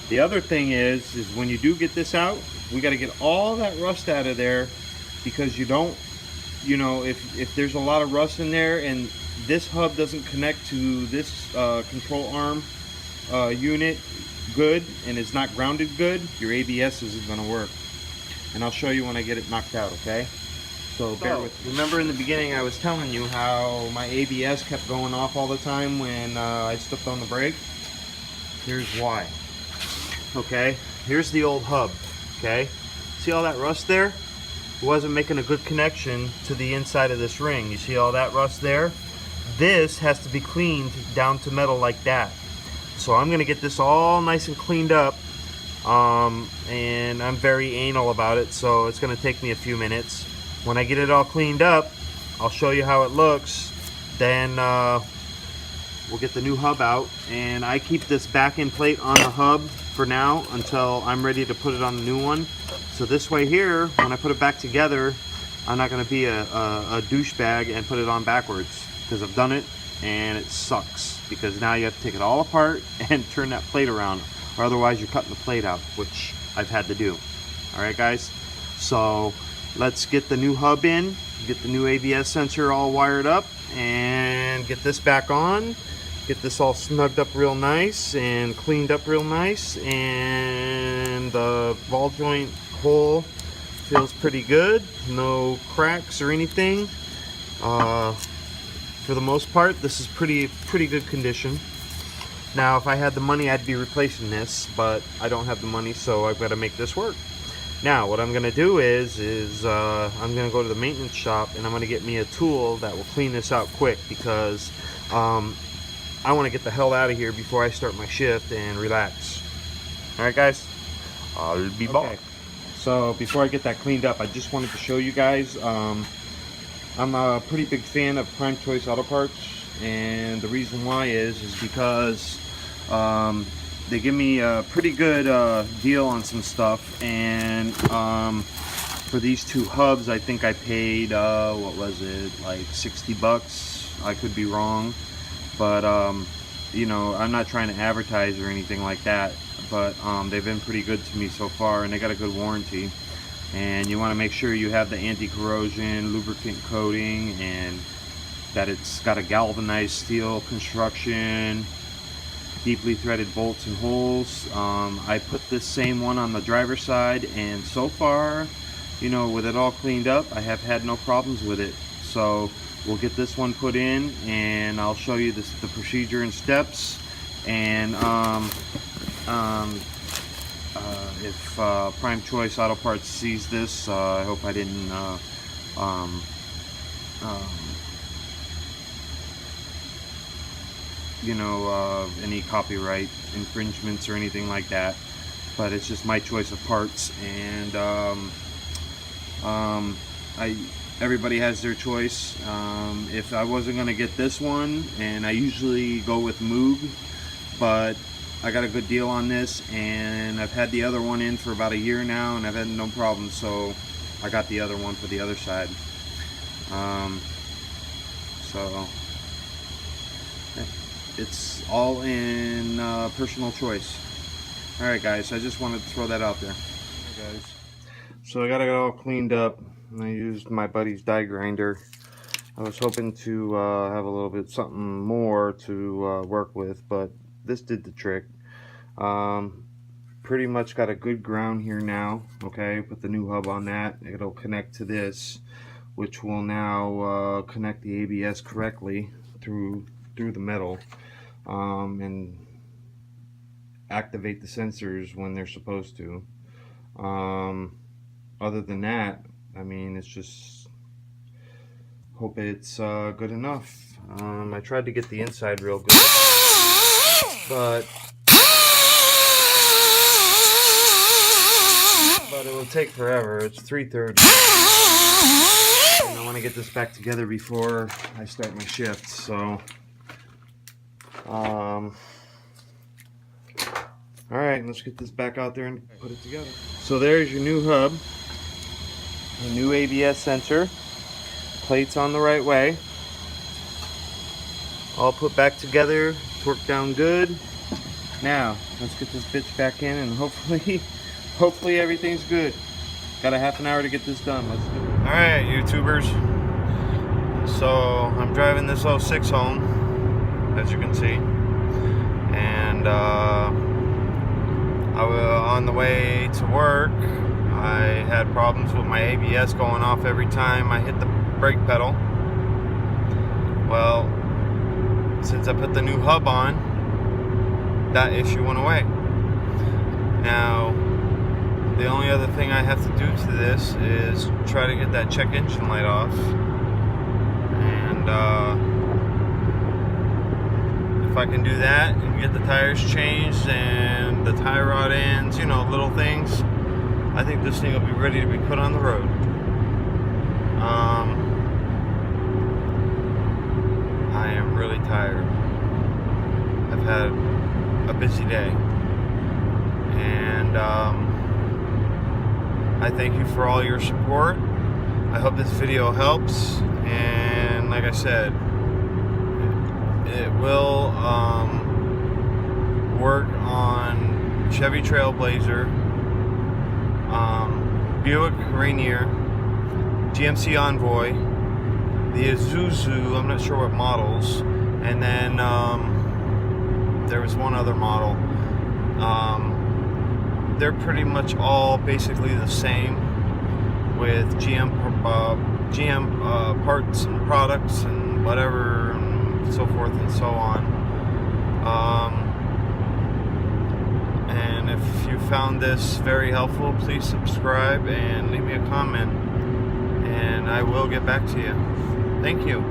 the other thing is when you do get this out, we got to get all that rust out of there, because you don't, if there's a lot of rust in there and this hub doesn't connect to this control arm unit good, and it's not grounded good, your ABS isn't going to work. And I'll show you when I get it knocked out. Okay, so bear with me. Remember in the beginning I was telling you how my ABS kept going off all the time when I stepped on the brake? Here's why. Okay, here's the old hub. Okay, see all that rust there? It wasn't making a good connection to the inside of this ring. You see all that rust there? This has to be cleaned down to metal like that. So I'm gonna get this all nice and cleaned up, and I'm very anal about it, so it's gonna take me a few minutes. When I get it all cleaned up, I'll show you how it looks. Then we'll get the new hub out, and I keep this back end plate on the hub for now until I'm ready to put it on the new one. So this way here, when I put it back together, I'm not going to be a douchebag and put it on backwards, because I've done it and it sucks, because now you have to take it all apart and turn that plate around, or otherwise you're cutting the plate out, which I've had to do. All right guys, so let's get the new hub in, get the new ABS sensor all wired up, and get this back on. Get this all snugged up real nice and cleaned up real nice, and the ball joint hole feels pretty good, no cracks or anything. For the most part, this is pretty good condition. Now if I had the money, I'd be replacing this, but I don't have the money, so I've got to make this work. Now what I'm gonna do is I'm gonna go to the maintenance shop, and I'm gonna get me a tool that will clean this out quick, because I want to get the hell out of here before I start my shift and relax. Alright guys, I'll be back. So before I get that cleaned up, I just wanted to show you guys, I'm a pretty big fan of Prime Choice Auto Parts, and the reason why is because they give me a pretty good deal on some stuff, and for these 2 hubs I think I paid what was it, like 60 bucks. I could be wrong, but I'm not trying to advertise or anything like that, but they've been pretty good to me so far, and they got a good warranty. And you want to make sure you have the anti-corrosion lubricant coating, and that it's got a galvanized steel construction, deeply threaded bolts and holes. I put this same one on the driver's side, and so far, with it all cleaned up, I have had no problems with it. So we'll get this one put in, and I'll show you the procedure and steps. And if Prime Choice Auto Parts sees this, I hope I didn't you know, any copyright infringements or anything like that, but it's just my choice of parts. And everybody has their choice. If I wasn't going to get this one, and I usually go with Moog, but I got a good deal on this, and I've had the other one in for about a year now, and I've had no problems, so I got the other one for the other side. So it's all in personal choice. Alright guys, I just wanted to throw that out there. Hey guys, so I got it all cleaned up. I used my buddy's die grinder. I was hoping to have a little bit something more to work with, but this did the trick. Pretty much got a good ground here now. Okay, put the new hub on that. It'll connect to this, which will now connect the ABS correctly through the metal, and activate the sensors when they're supposed to. Other than that, I mean, it's just hope it's good enough. I tried to get the inside real good, but it will take forever. It's 3:30, and I want to get this back together before I start my shift. So alright, let's get this back out there and put it together. So there's your new hub, the new ABS sensor, plates on the right way, all put back together, torqued down good. Now let's get this bitch back in, and hopefully everything's good. Got a half an hour to get this done. Let's do it. Alright, YouTubers, so I'm driving this 06 home, as you can see, and I was on the way to work. I had problems with my ABS going off every time I hit the brake pedal. Well, since I put the new hub on, that issue went away. Now, the only other thing I have to do to this is try to get that check engine light off, and if I can do that and get the tires changed and the tie rod ends, you know, little things, I think this thing will be ready to be put on the road. I am really tired. I've had a busy day, and I thank you for all your support. I hope this video helps, and like I said, it will work on Chevy Trailblazer, Buick Rainier, GMC Envoy, the Isuzu, I'm not sure what models, and then there was one other model. They're pretty much all basically the same, with GM parts and products and whatever, and so forth and so on. And if you found this very helpful, please subscribe and leave me a comment, and I will get back to you. Thank you.